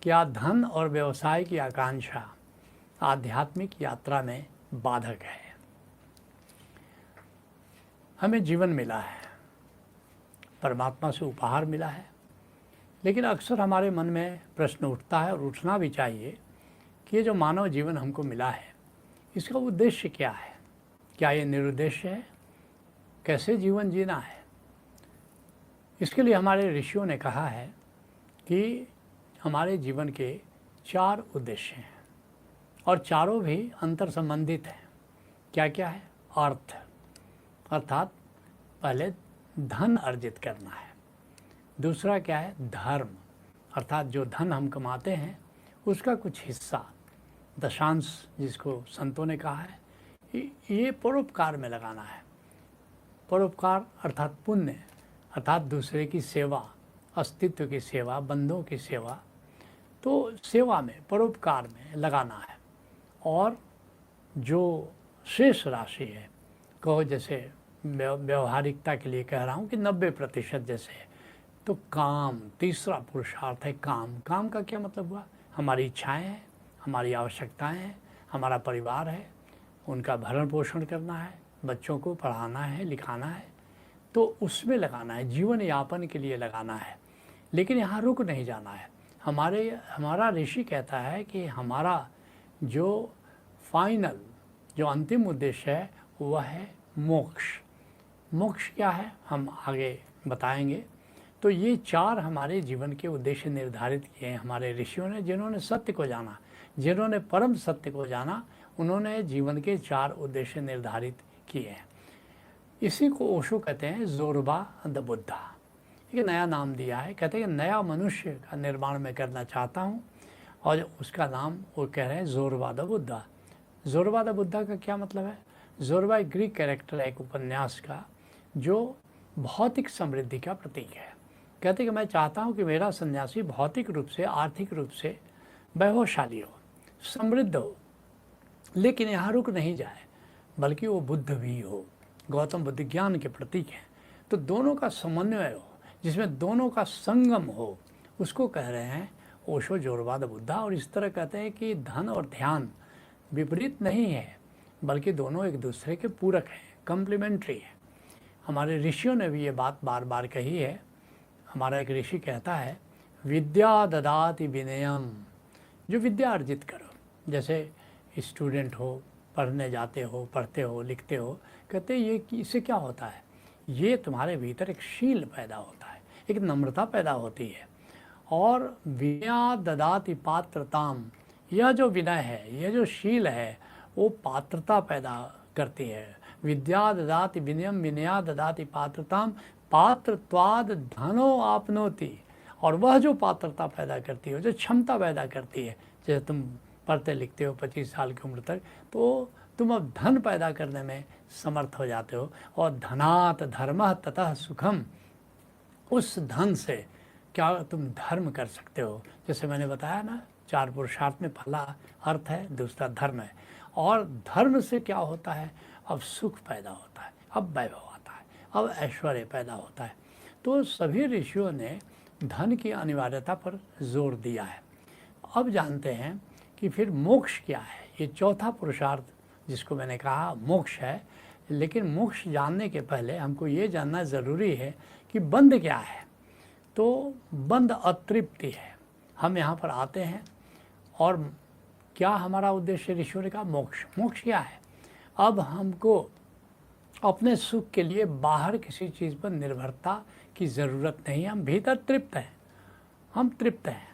क्या धन और व्यवसाय की आकांक्षा आध्यात्मिक यात्रा में बाधक है? हमें जीवन मिला है, परमात्मा से उपहार मिला है, लेकिन अक्सर हमारे मन में प्रश्न उठता है और उठना भी चाहिए कि ये जो मानव जीवन हमको मिला है, इसका उद्देश्य क्या है? क्या ये निरुद्देश्य है? कैसे जीवन जीना है? इसके लिए हमारे ऋषियों ने कहा है कि हमारे जीवन के 4 उद्देश्य हैं और चारों भी अंतर संबंधित हैं। क्या क्या है? अर्थ, अर्थात पहले धन अर्जित करना है। दूसरा क्या है? धर्म, अर्थात जो धन हम कमाते हैं उसका कुछ हिस्सा, दशांश जिसको संतों ने कहा है, ये परोपकार में लगाना है। परोपकार अर्थात पुण्य, अर्थात दूसरे की सेवा, अस्तित्व की सेवा, बंधुओं की सेवा, तो सेवा में, परोपकार में लगाना है। और जो शेष राशि है, कहो जैसे व्यवहारिकता के लिए कह रहा हूँ कि 90% जैसे है, तो काम, तीसरा पुरुषार्थ है काम। काम का क्या मतलब हुआ? हमारी इच्छाएं हैं, हमारी आवश्यकताएं हैं, हमारा परिवार है, उनका भरण पोषण करना है, बच्चों को पढ़ाना है, लिखाना है, तो उसमें लगाना है, जीवन यापन के लिए लगाना है। लेकिन यहाँ रुक नहीं जाना है। हमारा ऋषि कहता है कि हमारा जो फाइनल, जो अंतिम उद्देश्य है वह है मोक्ष। मोक्ष क्या है हम आगे बताएंगे। तो ये 4 हमारे जीवन के उद्देश्य निर्धारित किए हैं हमारे ऋषियों ने, जिन्होंने सत्य को जाना, जिन्होंने परम सत्य को जाना, उन्होंने जीवन के 4 उद्देश्य निर्धारित किए हैं। इसी को ओशो कहते हैं जोरबा द बुद्धा। एक नया नाम दिया है, कहते हैं कि नया मनुष्य का निर्माण मैं करना चाहता हूँ, और उसका नाम वो कह रहे हैं जोरबा द बुद्धा। जोरबा द बुद्धा का क्या मतलब है? जोरबा एक ग्रीक कैरेक्टर है, एक उपन्यास का, जो भौतिक समृद्धि का प्रतीक है। कहते हैं कि मैं चाहता हूँ कि मेरा सन्यासी भौतिक रूप से, आर्थिक रूप से वैभवशाली हो, समृद्ध हो, लेकिन यहाँ रुक नहीं जाए, बल्कि वो बुद्ध भी हो। गौतम बुद्ध ज्ञान के प्रतीक हैं। तो दोनों का समन्वय हो, जिसमें दोनों का संगम हो, उसको कह रहे हैं ओशो जोरबा द बुद्धा। और इस तरह कहते हैं कि धन और ध्यान विपरीत नहीं है, बल्कि दोनों एक दूसरे के पूरक हैं, कम्प्लीमेंट्री है। हमारे ऋषियों ने भी ये बात बार बार कही है। हमारा एक ऋषि कहता है, विद्या ददाति विनयम। जो विद्या अर्जित करो, जैसे स्टूडेंट हो, पढ़ने जाते हो, पढ़ते हो, लिखते हो, कहते हैं ये इससे क्या होता है? ये तुम्हारे भीतर एक शील पैदा होता है, एक नम्रता पैदा होती है। और विनया ददाति पात्रताम, यह जो विनय है, यह जो शील है, वो पात्रता पैदा करती है। विद्या ददाति विनयम, विनया ददाति पात्रताम, पात्रत्वाद धनो आपनोति। और वह जो पात्रता पैदा करती है, जो क्षमता पैदा करती है, जैसे तुम पढ़ते लिखते हो 25 साल की उम्र तक, तो तुम अब धन पैदा करने में समर्थ हो जाते हो। और धनात् धर्मः ततः सुखम, उस धन से क्या तुम धर्म कर सकते हो। जैसे मैंने बताया ना, 4 पुरुषार्थ में पहला अर्थ है, दूसरा धर्म है। और धर्म से क्या होता है? अब सुख पैदा होता है, अब वैभव आता है, अब ऐश्वर्य पैदा होता है। तो सभी ऋषियों ने धन की अनिवार्यता पर जोर दिया है। अब जानते हैं कि फिर मोक्ष क्या है। ये चौथा पुरुषार्थ जिसको मैंने कहा मोक्ष है। लेकिन मोक्ष जानने के पहले हमको ये जानना ज़रूरी है कि बंध क्या है। तो बंध अतृप्ति है। हम यहाँ पर आते हैं और क्या हमारा उद्देश्य ऋषियों ने कहा? मोक्ष। मोक्ष क्या है? अब हमको अपने सुख के लिए बाहर किसी चीज़ पर निर्भरता की ज़रूरत नहीं है। हम भीतर तृप्त हैं, हम तृप्त हैं।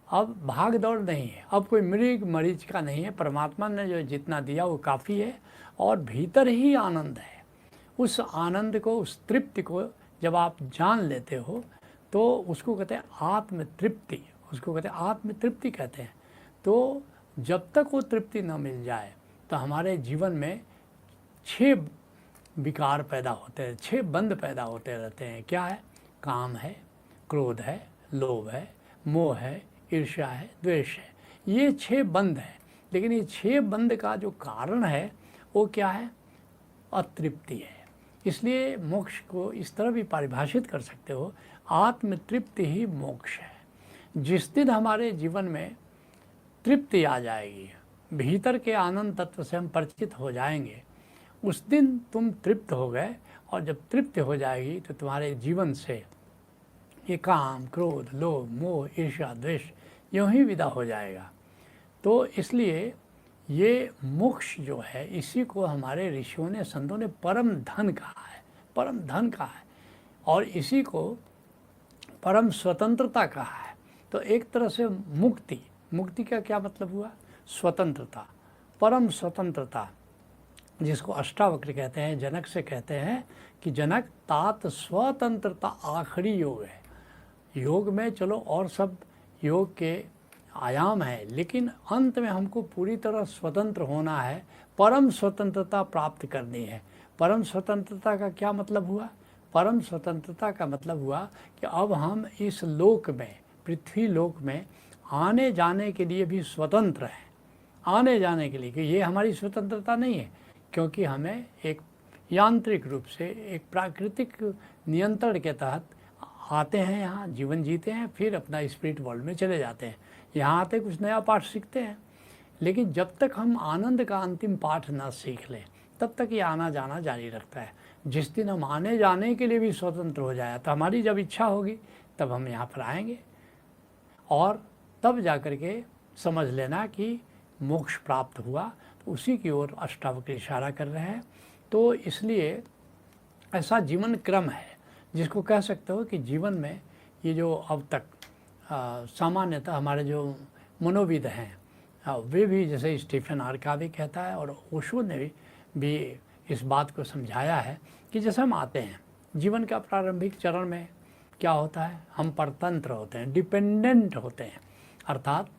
अब भाग दौड़ नहीं है, अब कोई मृग मरीज का नहीं है। परमात्मा ने जो जितना दिया वो काफ़ी है, और भीतर ही आनंद है। उस आनंद को, उस तृप्ति को जब आप जान लेते हो, तो उसको कहते हैं आत्मतृप्ति। उसको कहते हैं आत्मतृप्ति कहते हैं। तो जब तक वो तृप्ति न मिल जाए, तो हमारे जीवन में 6 विकार पैदा होते हैं, 6 बंध पैदा होते रहते हैं। क्या है? काम है, क्रोध है, लोभ है, मोह है, ईर्ष्या है, द्वेष है। ये 6 बंध हैं। लेकिन ये 6 बंध का जो कारण है वो क्या है? अतृप्ति है। इसलिए मोक्ष को इस तरह भी परिभाषित कर सकते हो, आत्मतृप्ति ही मोक्ष है। जिस दिन हमारे जीवन में तृप्ति आ जाएगी, भीतर के आनंद तत्व से हम परिचित हो जाएंगे, उस दिन तुम तृप्त हो गए। और जब तृप्त हो जाएगी तो तुम्हारे जीवन से ये काम, क्रोध, लोभ, मोह, ईर्ष्या, द्वेष यूँ ही विदा हो जाएगा। तो इसलिए ये मोक्ष जो है, इसी को हमारे ऋषियों ने, संतों ने परम धन कहा है, परम धन कहा है, और इसी को परम स्वतंत्रता कहा है। तो एक तरह से मुक्ति, मुक्ति का क्या मतलब हुआ? स्वतंत्रता, परम स्वतंत्रता, जिसको अष्टावक्र कहते हैं, जनक से कहते हैं कि जनक तात स्वतंत्रता आखिरी योग है। योग में चलो और सब योग के आयाम है, लेकिन अंत में हमको पूरी तरह स्वतंत्र होना है, परम स्वतंत्रता प्राप्त करनी है। परम स्वतंत्रता का क्या मतलब हुआ? परम स्वतंत्रता का मतलब हुआ कि अब हम इस लोक में, पृथ्वी लोक में आने जाने के लिए भी स्वतंत्र हैं। आने जाने के लिए, कि ये हमारी स्वतंत्रता नहीं है, क्योंकि हमें एक यांत्रिक रूप से, एक प्राकृतिक नियंत्रण के तहत आते हैं, यहाँ जीवन जीते हैं, फिर अपना स्पिरिट वर्ल्ड में चले जाते हैं। यहाँ आते कुछ नया पाठ सीखते हैं, लेकिन जब तक हम आनंद का अंतिम पाठ ना सीख लें, तब तक ये आना जाना जारी रखता है। जिस दिन हम आने जाने के लिए भी स्वतंत्र हो जाए, तो हमारी जब इच्छा होगी तब हम यहाँ पर आएंगे, और तब जा कर के समझ लेना कि मोक्ष प्राप्त हुआ। तो उसी की ओर अष्टावक्र इशारा कर रहे हैं। तो इसलिए ऐसा जीवन क्रम है, जिसको कह सकते हो कि जीवन में ये जो अब तक सामान्यतः हमारे जो मनोविद हैं, वे भी, जैसे स्टीफन आर्कावी कहता है और ओशो ने भी इस बात को समझाया है कि जैसे हम आते हैं जीवन का प्रारंभिक चरण में, क्या होता है? हम परतंत्र होते हैं, डिपेंडेंट होते हैं, अर्थात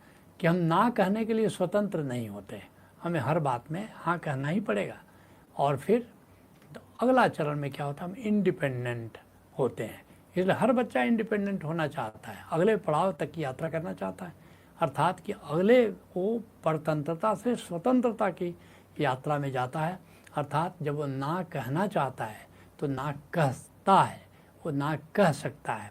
कि हम ना कहने के लिए स्वतंत्र नहीं होते, हमें हर बात में हाँ कहना ही पड़ेगा। और फिर तो अगला चरण में क्या होता है? हम इंडिपेंडेंट होते हैं। इसलिए हर बच्चा इंडिपेंडेंट होना चाहता है, अगले पड़ाव तक की यात्रा करना चाहता है, अर्थात कि अगले वो परतंत्रता से स्वतंत्रता की यात्रा में जाता है। अर्थात जब वो ना कहना चाहता है तो ना कहता है, वो ना कह सकता है,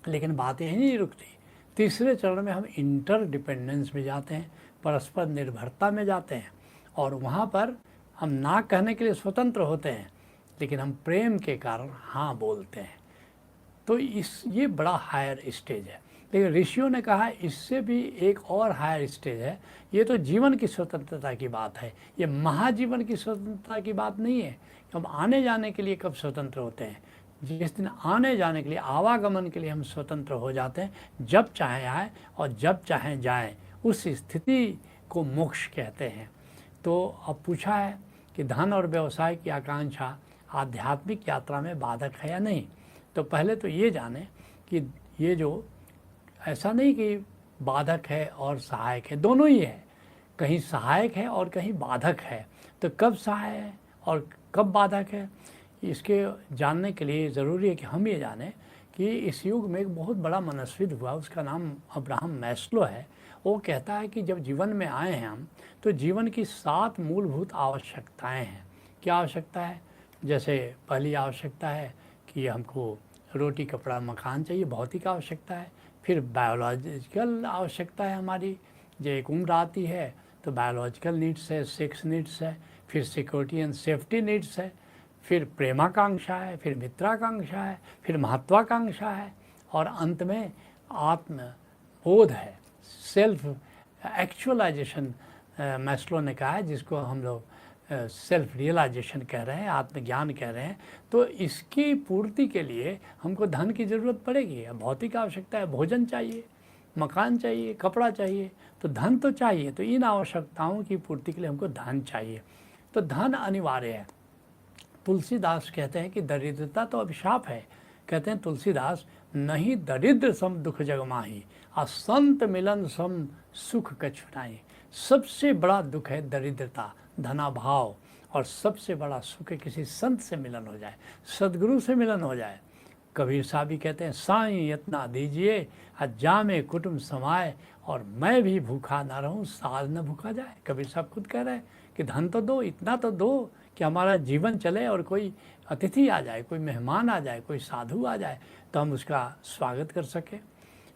लेकिन बातें ही नहीं रुकती। तीसरे चरण में हम इंटरडिपेंडेंस में जाते हैं, परस्पर निर्भरता में जाते हैं, और वहाँ पर हम ना कहने के लिए स्वतंत्र होते हैं, लेकिन हम प्रेम के कारण हाँ बोलते हैं। तो ये बड़ा हायर स्टेज है। लेकिन ऋषियों ने कहा इससे भी एक और हायर स्टेज है। ये तो जीवन की स्वतंत्रता की बात है, ये महाजीवन की स्वतंत्रता की बात नहीं है। हम आने जाने के लिए कब स्वतंत्र होते हैं? जिस दिन आने जाने के लिए, आवागमन के लिए हम स्वतंत्र हो जाते हैं, जब चाहे आए और जब चाहे जाएं, उस स्थिति को मोक्ष कहते हैं। तो अब पूछा है कि धन और व्यवसाय की आकांक्षा आध्यात्मिक यात्रा में बाधक है या नहीं। तो पहले तो ये जाने कि ये जो, ऐसा नहीं कि बाधक है और सहायक है, दोनों ही है। कहीं सहायक है और कहीं बाधक है। तो कब सहायक है और कब बाधक है, इसके जानने के लिए ज़रूरी है कि हम ये जानें कि इस युग में एक बहुत बड़ा मनस्विद हुआ, उसका नाम अब्राहम मैस्लो है। वो कहता है कि जब जीवन में आए हैं हम, तो जीवन की 7 मूलभूत आवश्यकताएं हैं। क्या आवश्यकता है? जैसे पहली आवश्यकता है कि हमको रोटी, कपड़ा, मकान चाहिए, भौतिक आवश्यकता है। फिर बायोलॉजिकल आवश्यकता है हमारी, जो एक उम्र आती है तो बायोलॉजिकल नीड्स है, सेक्स नीड्स है, फिर सिक्योरिटी एंड सेफ्टी नीड्स है, फिर प्रेमाकांक्षा है, फिर मित्राकांक्षा है, फिर महत्वाकांक्षा है, और अंत में आत्मबोध है, सेल्फ एक्चुअलाइजेशन मैस्लो ने कहा है, जिसको हम लोग सेल्फ रियलाइजेशन कह रहे हैं, आत्मज्ञान कह रहे हैं। तो इसकी पूर्ति के लिए हमको धन की ज़रूरत पड़ेगी। भौतिक आवश्यकता है, भोजन चाहिए, मकान चाहिए, कपड़ा चाहिए, तो धन तो चाहिए। तो इन आवश्यकताओं की पूर्ति के लिए हमको धन चाहिए, तो धन अनिवार्य है। तुलसीदास कहते हैं कि दरिद्रता तो अभिशाप है। कहते हैं तुलसीदास, नहीं दरिद्र सम दुख जग माही, आ संत मिलन सम सुख कछु नाहि। सबसे बड़ा दुख है दरिद्रता, धनाभाव, और सबसे बड़ा सुख है किसी संत से मिलन हो जाए, सदगुरु से मिलन हो जाए। कबीर साहब भी कहते हैं, साईं इतना दीजिए जामे कुटुंब समाए, और मैं भी भूखा ना रहूं साल न भूखा जाए। कबीर साहब खुद कह रहे हैं कि धन तो दो, इतना तो दो कि हमारा जीवन चले, और कोई अतिथि आ जाए, कोई मेहमान आ जाए, कोई साधु आ जाए, तो हम उसका स्वागत कर सकें।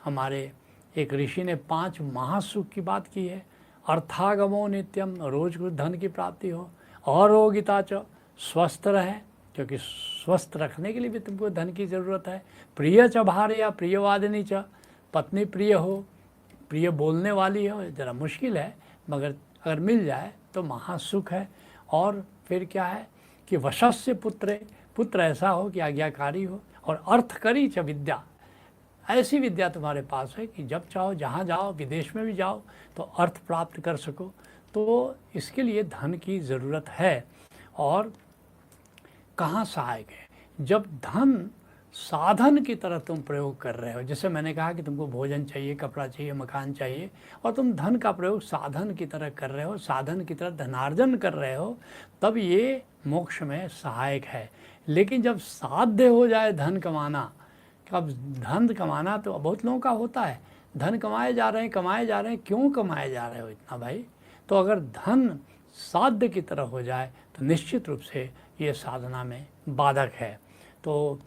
हमारे एक ऋषि ने 5 महासुख की बात की है। अर्थागमो नित्यम, रोज कुछ धन की प्राप्ति हो। अरोगिता च, स्वस्थ रहे, क्योंकि स्वस्थ रखने के लिए भी तुमको धन की ज़रूरत है। प्रिय च भार्या प्रियवादिनी च, पत्नी प्रिय हो, प्रिय बोलने वाली हो, ज़रा मुश्किल है मगर अगर मिल जाए तो महासुख है। और फिर क्या है कि वशस्य पुत्रे, पुत्र ऐसा हो कि आज्ञाकारी हो। और अर्थकरी च विद्या, ऐसी विद्या तुम्हारे पास है कि जब चाहो जहाँ जाओ, विदेश में भी जाओ तो अर्थ प्राप्त कर सको। तो इसके लिए धन की ज़रूरत है। और कहाँ सहायक है, जब धन साधन की तरह तुम प्रयोग कर रहे हो, जैसे मैंने कहा कि तुमको भोजन चाहिए, कपड़ा चाहिए, मकान चाहिए, और तुम धन का प्रयोग साधन की तरह कर रहे हो, साधन की तरह धनार्जन कर रहे हो, तब ये मोक्ष में सहायक है। लेकिन जब साध्य हो जाए धन कमाना, अब धन कमाना तो बहुत लोगों का होता है, धन कमाए जा रहे हैं, क्यों कमाए जा रहे हो इतना भाई? तो अगर धन साध्य की तरह हो जाए तो निश्चित रूप से ये साधना में बाधक है। तो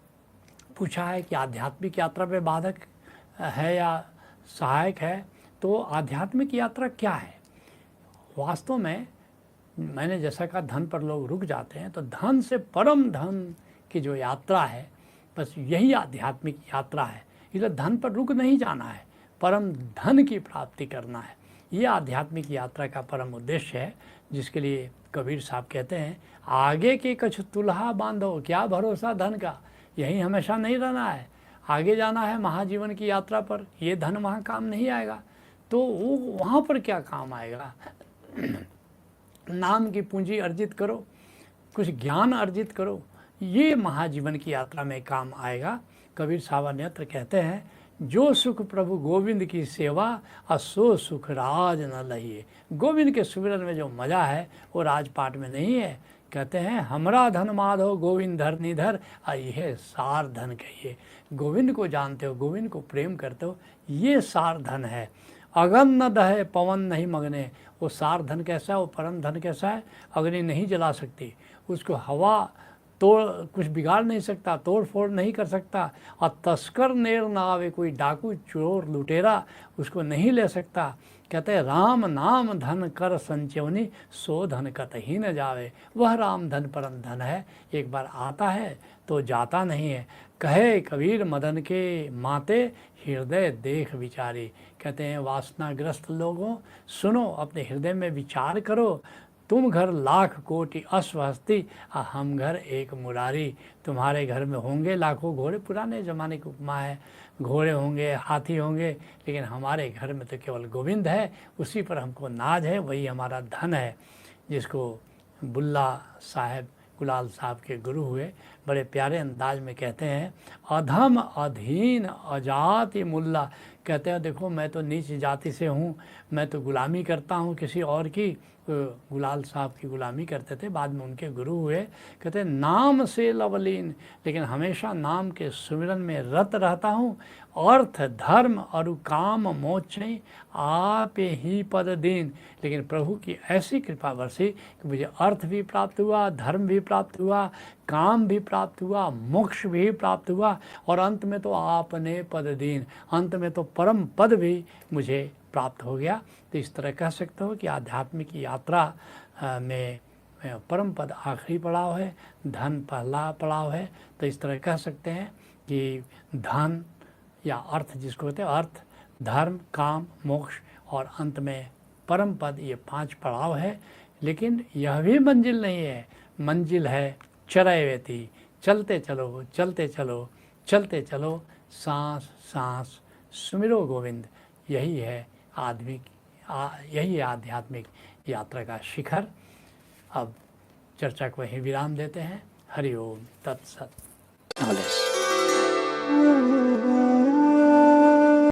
पूछा है कि आध्यात्मिक यात्रा पे बाधक है या सहायक है। तो आध्यात्मिक यात्रा क्या है? वास्तव में मैंने जैसा कहा, धन पर लोग रुक जाते हैं, तो धन से परम धन की जो यात्रा है, बस यही आध्यात्मिक यात्रा है। इसलिए धन पर रुक नहीं जाना है, परम धन की प्राप्ति करना है। ये आध्यात्मिक यात्रा का परम उद्देश्य है, जिसके लिए कबीर साहब कहते हैं, आगे के कछ तुल्हा बांधो, क्या भरोसा धन का, यहीं हमेशा नहीं रहना है, आगे जाना है महाजीवन की यात्रा पर। ये धन वहाँ काम नहीं आएगा, तो वो वहाँ पर क्या काम आएगा? नाम की पूंजी अर्जित करो, कुछ ज्ञान अर्जित करो, ये महाजीवन की यात्रा में काम आएगा। कबीर साहब अन्यत्र कहते हैं, जो सुख प्रभु गोविंद की सेवा, असो सुख राज न लहिए। गोविंद के सुमिरन में जो मज़ा है वो राजपाट में नहीं है। कहते हैं, हमरा धन माधव गोविंद धर निधर, यह सार धन कहिए। गोविंद को जानते हो, गोविंद को प्रेम करते हो, ये सार धन है। अगन न दहे पवन नहीं मगने, वो सार धन कैसा है, वो परम धन कैसा है? अग्नि नहीं जला सकती, उसको हवा तोड़ कुछ बिगाड़ नहीं सकता, तोड़ फोड़ नहीं कर सकता। और तस्कर नेर ना आवे, कोई डाकू चोर लुटेरा उसको नहीं ले सकता। कहते हैं, राम नाम धन कर संचवनी, सो धन कतही न जावे। वह राम धन परम धन है, एक बार आता है तो जाता नहीं है। कहे कबीर मदन के माते, हृदय देख विचारी। कहते हैं, वासनाग्रस्त लोगों सुनो, अपने हृदय में विचार करो। तुम घर लाख कोटि अश्वहस्ती, हम घर एक मुरारी। तुम्हारे घर में होंगे लाखों घोड़े, पुराने ज़माने की उपमा है, घोड़े होंगे, हाथी होंगे, लेकिन हमारे घर में तो केवल गोविंद है, उसी पर हमको नाज है, वही हमारा धन है। जिसको बुल्ला साहब, गुलाल साहब के गुरु हुए, बड़े प्यारे अंदाज में कहते हैं, अधम अधीन अजाति मुल्ला। कहते हैं, देखो मैं तो नीच जाति से हूँ, मैं तो गुलामी करता हूँ किसी और की। गुलाल साहब की गुलामी करते थे, बाद में उनके गुरु हुए। कहते हैं, नाम से लवलीन, लेकिन हमेशा नाम के सुमिरन में रत रहता हूँ। अर्थ धर्म और काम मोक्षे आप ही पद दीन। लेकिन प्रभु की ऐसी कृपा बरसी कि मुझे अर्थ भी प्राप्त हुआ, धर्म भी प्राप्त हुआ, काम भी प्राप्त हुआ, मोक्ष भी प्राप्त हुआ, और अंत में तो आपने पद दीन, अंत में तो परम पद भी मुझे प्राप्त हो गया। तो इस तरह कह सकते हो कि आध्यात्मिक यात्रा में परम पद आखिरी पड़ाव है, धन पहला पड़ाव है। तो इस तरह कह सकते हैं कि धन या अर्थ, जिसको कहते हैं अर्थ, धर्म, काम, मोक्ष और अंत में परम पद, ये 5 पड़ाव है। लेकिन यह भी मंजिल नहीं है, मंजिल है चरैवेति, चलते चलो चलते चलो चलते चलो, सांस सांस सुमिरो गोविंद। यही है यही आध्यात्मिक यात्रा का शिखर। अब चर्चा को वहीं विराम देते हैं। हरि ओम तत्सत।